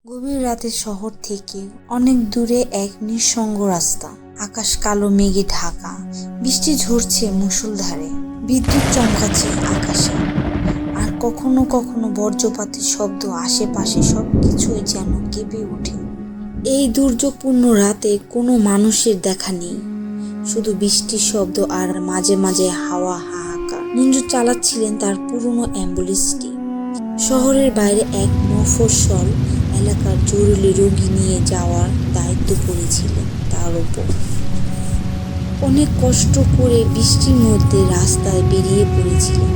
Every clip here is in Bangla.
গভীর রাতে শহর থেকে অনেক দূরে এক নিঃসঙ্গ রাস্তা। আকাশ কালো মেঘে ঢাকা, বৃষ্টি ঝরছে মুষলধারে, বিদ্যুৎ চমকাচ্ছে আকাশে, আর কখনো কখনো বজ্রপাতের শব্দ আশেপাশে সবকিছুই যেন কেঁপে ওঠে। এই দুর্যোগপূর্ণ রাতে কোনো মানুষের দেখা নেই, শুধু বৃষ্টির শব্দ আর মাঝে মাঝে হাওয়া হাহাকার। মঞ্জু চালাচ্ছিলেন তার পুরনো অ্যাম্বুলেন্সটি। শহরের বাইরে এক মফস্বল এলাকার জরুরি রোগী নিয়ে যাওয়ার দায়িত্ব পড়েছিলেন তার উপর। অনেক কষ্ট করে বৃষ্টির মধ্যে রাস্তায় বেরিয়ে পড়েছিলেন।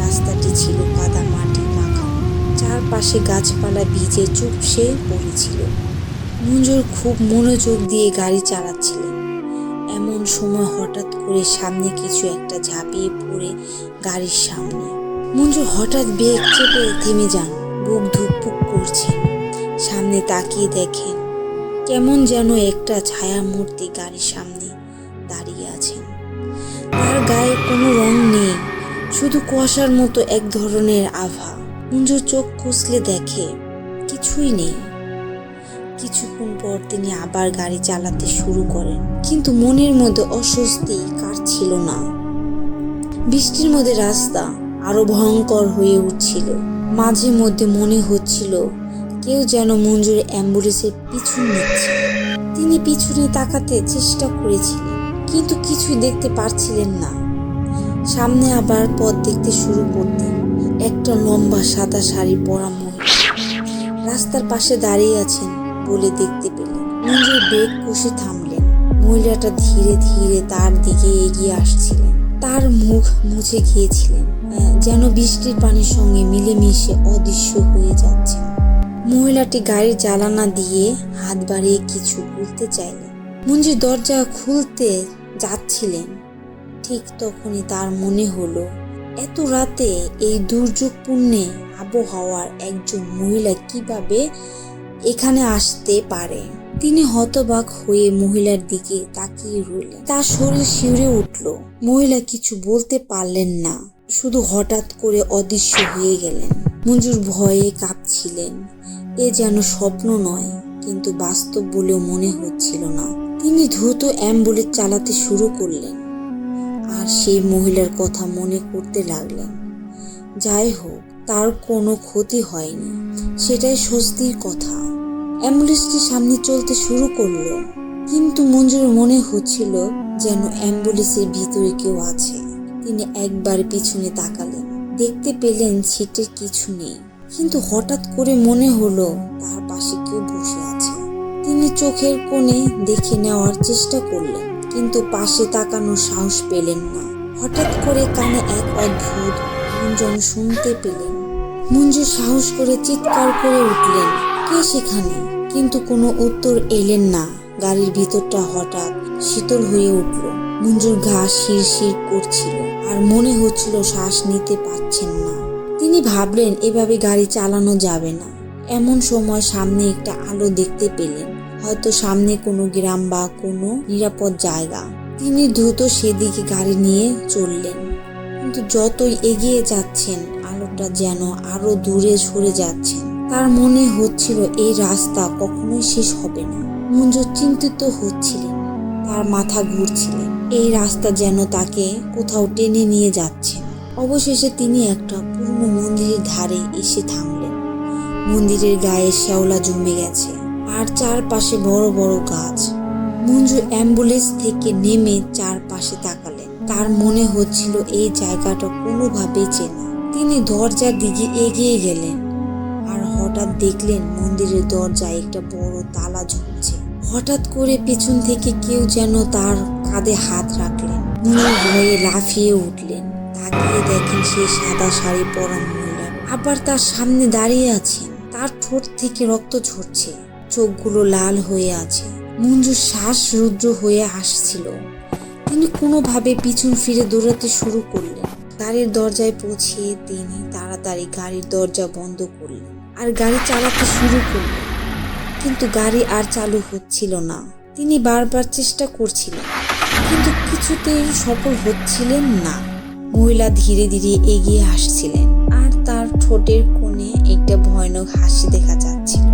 রাস্তাটি ছিল কাদা মাটি মাখানো, চারপাশে গাছপালা ভিজে চুপসে পড়েছিল। মঞ্জুর খুব মনোযোগ দিয়ে গাড়ি চালাচ্ছিলেন। এমন সময় হঠাৎ করে সামনে কিছু একটা ঝাঁপিয়ে পড়ে গাড়ির সামনে। মঞ্জু হঠাৎ ব্রেক চেপে থেমে যান, বুক ধুকপুক করছে। সামনে তাকিয়ে দেখেন কেমন যেন একটা ছায়া মূর্তি গাড়ির সামনে দাঁড়িয়ে আছেন। তার গায়ে কোনো রং নেই, শুধু কুয়াশার মতো এক ধরনের আভা। মঞ্জুর চোখ কষলে দেখে কিছুই নেই। কিছুক্ষণ পর তিনি আবার গাড়ি চালাতে শুরু করেন, কিন্তু মনের মধ্যে অস্বস্তি কাটছিল না। বৃষ্টির মধ্যে রাস্তা আরো ভয়ঙ্কর হয়ে উঠছিল। মাঝে মধ্যে মনে হচ্ছিল কেউ যেন মঞ্জুর অ্যাম্বুলেন্সের পিছু নিচ্ছে। তিনি পিছনে তাকাতে চেষ্টা করেছিলেন, কিন্তু কিছুই দেখতে পারছিলেন না। সামনে আবার পথ দেখতে শুরু করতেন। একটা লম্বা সাদা শাড়ি পরা মহিলা রাস্তার পাশে দাঁড়িয়ে আছেন বলে দেখতে পেলেন। মঞ্জুর ব্রেক কষে থামলেন। মহিলাটা ধীরে ধীরে তার দিকে এগিয়ে আসছিলেন। তার মুখ মুছে গিয়েছিলেন, যেন বৃষ্টির পানির সঙ্গে মিলেমিশে অদৃশ্য হয়ে যাচ্ছে। মহিলাটি গাড়ির জানালা দিয়ে হাত বাড়িয়ে কিছু বলতে চাইলেন। মঞ্জু দরজা খুলতে যাচ্ছিলেন, ঠিক তখনই তার মনে হলো এত রাতে এই দুর্যোগপূর্ণ আবহাওয়ার একজন মহিলা কিভাবে এখানে আসতে পারে। তিনি হতবাক হয়ে মহিলার দিকে তাকিয়ে রইলেন। তার শরীর শিউরে উঠল। মহিলা কিছু বলতে পারলেন না, শুধু হঠাৎ করে অদৃশ্য হয়ে গেলেন। মঞ্জুর ভয়ে কাঁপছিলেন। এ যেন স্বপ্ন নয়, কিন্তু বাস্তব বলেও মনে হচ্ছিল না। তিনি দ্রুত অ্যাম্বুলেন্স চালাতে শুরু করলেন আর সেই মহিলার কথা মনে করতে লাগলেন। যাই হোক, তার কোনো ক্ষতি হয়নি, সেটাই স্বস্তির কথা। অ্যাম্বুলেন্সটি সামনে চলতে শুরু করলো, কিন্তু মঞ্জুর মনে হচ্ছিল যেন অ্যাম্বুলেন্সের ভিতরে কেউ আছে। তিনি একবার পিছনে তাকালেন, দেখতে পেলেন সিটে কিছু নেই, কিন্তু হঠাৎ করে মনে হলো তার পাশে কেউ বসে আছে। তিনি চোখের কোণে দেখে নেওয়ার চেষ্টা করলেন, কিন্তু পাশে তাকানোর সাহস পেলেন না। হঠাৎ করে কানে এক অদ্ভুত গুঞ্জন শুনতে পেলেন। মঞ্জু সাহস করে চিৎকার করে উঠলেন, কে সেখানে? কিন্তু কোনো উত্তর এলেন না। গাড়ির ভিতরটা হঠাৎ শীতল হয়ে উঠল। মঞ্জুর গা শিরশির করছিল আর মনে হচ্ছিল শ্বাস নিতে পারছেন না। তিনি ভাবলেন এভাবে গাড়ি চালানো যাবে না। এমন সময় সামনে একটা আলো দেখতে পেলেন, হয়তো সামনে কোনো গ্রাম বা কোনো নিরাপদ জায়গা। তিনি দ্রুত সেদিকে গাড়ি নিয়ে চললেন, কিন্তু যতই এগিয়ে যাচ্ছেন আলোটা যেন আরো দূরে সরে যাচ্ছেন। তার মনে হচ্ছিল এই রাস্তা কখনোই শেষ হবে না। মঞ্জু চিন্তিত হচ্ছিলেন, তার মাথা ঘুরছিলেন। এই রাস্তা যেন তাকে কোথাও টেনে নিয়ে যাচ্ছে। অবশেষে তিনি একটা পুরনো মন্দিরের ধারে এসে থামলেন। মন্দিরের গায়ে শ্যাওলা জমে গেছে আর চারপাশে বড় বড় গাছ। মঞ্জু অ্যাম্বুলেন্স থেকে নেমে চারপাশে তাকালেন। তার মনে হচ্ছিল এই জায়গাটা কোনোভাবেই চেনা। তিনি দরজার দিকে এগিয়ে গেলেন আর হঠাৎ দেখলেন মন্দিরের দরজায় একটা বড় তালা ঝুলছে। হঠাৎ করে পেছন থেকে কেউ যেন তার কাঁধে হাত রাখলেন। মঞ্জু ভয়ে লাফিয়ে উঠলেন। তাকিয়ে দেখেন সেই সাদা শাড়ি পরা মহিলা আবার তার সামনে দাঁড়িয়ে আছেন। তার ঠোঁট থেকে রক্ত ঝরছে, চোখগুলো লাল হয়ে আছে। মঞ্জুর শ্বাস রুদ্র হয়ে আসছিল। তিনি কোনোভাবে পিছন ফিরে দৌড়াতে শুরু করলেন। গাড়ির দরজায় পৌঁছে তিনি তাড়াতাড়ি গাড়ির দরজা বন্ধ করলেন আর গাড়ি চালাতে শুরু করলেন, কিন্তু গাড়ি আর চালু হচ্ছিল না। তিনি বারবার চেষ্টা করছিলেন, কিন্তু কিছুতেই সফল হচ্ছিলেন না। মহিলা ধীরে ধীরে এগিয়ে আসছিলেন আর তার ঠোঁটের কোণে একটা ভয়ানক হাসি দেখা যাচ্ছিল।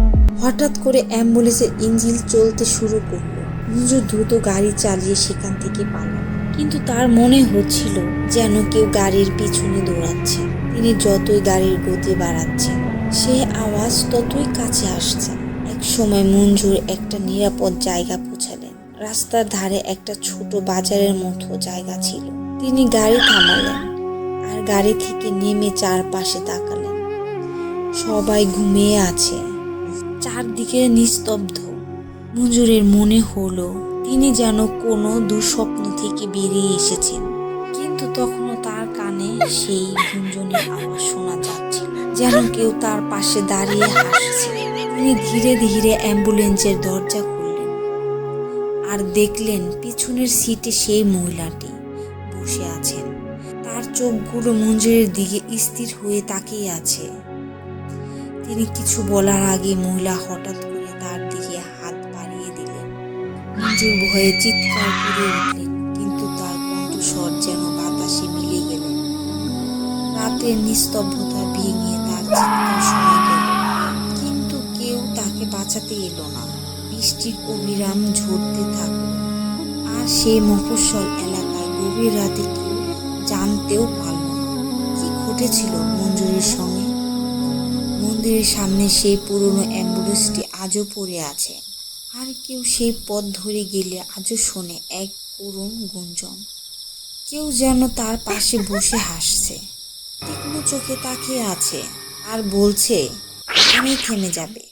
হঠাৎ করে অ্যাম্বুলেন্সের ইঞ্জিন চলতে শুরু করলো। মঞ্জু দ্রুত গাড়ি চালিয়ে সেখান থেকে পালালো, কিন্তু তার মনে হচ্ছিল যেন কেউ গাড়ির পিছনে দৌড়াচ্ছে। তিনি যতই গাড়ির গতি বাড়াচ্ছেন, সে আওয়াজ ততই কাছে আসছে। এক সময় মঞ্জুর একটা নিরাপদ জায়গা পৌঁছালেন। রাস্তার ধারে একটা ছোট বাজারের মতো জায়গা ছিল। তিনি গাড়ি থামালেন আর গাড়ি থেকে নেমে চারপাশে তাকালেন। সবাই ঘুমিয়ে আছে, চারদিকে নিস্তব্ধ। মঞ্জুরের মনে হলো তিনি যেন কোনো দুঃস্বপ্ন থেকে বেরিয়ে এসেছেন, কিন্তু তখনও তার কানে সেই গুঞ্জনের আওয়াজ শোনা যাচ্ছিল, যেন কেউ তার পাশে দাঁড়িয়ে হাসছে। তিনি ধীরে ধীরে অ্যাম্বুলেন্সের দরজা খুললেন আর দেখলেন পিছনের সিটে সেই মহিলাটি বসে আছেন। তার চোখগুলো মঞ্জুরের দিকে স্থির হয়ে তাকিয়ে আছে। তিনি কিছু বলার আগে মহিলা হঠাৎ করে তার দিকে হাত বাড়িয়ে দিলেন। মঞ্জুর ভয়ে চিৎকার করে উঠলেন, কিন্তু তার কণ্ঠস্বর যেন বাতাসে মিলে গেল। রাতের নিস্তব্ধতা ভেঙে তার চিৎকার শোনা গেল, কিন্তু কেউ তাকে বাঁচাতে এলো না। বৃষ্টির অবিরাম ঝরতে থাকলো, আর সেই মফস্বল এলাকায় গভীর রাতে কেউ জানতেও পারল না কি ঘটেছিল মঞ্জুরের সঙ্গে। মন্দিরের সামনে সেই পুরনো অ্যাম্বুলেন্সটি আজও পড়ে আছে, আর কেউ সেই পথ ধরে গেলে আজও শোনে এক করুণ গুঞ্জন। কেউ যেন তার পাশে বসে হাসছে, তীক্ষ্ণ চোখে তাকিয়ে আছে আর বলছে, এখানেই থেমে যাবে।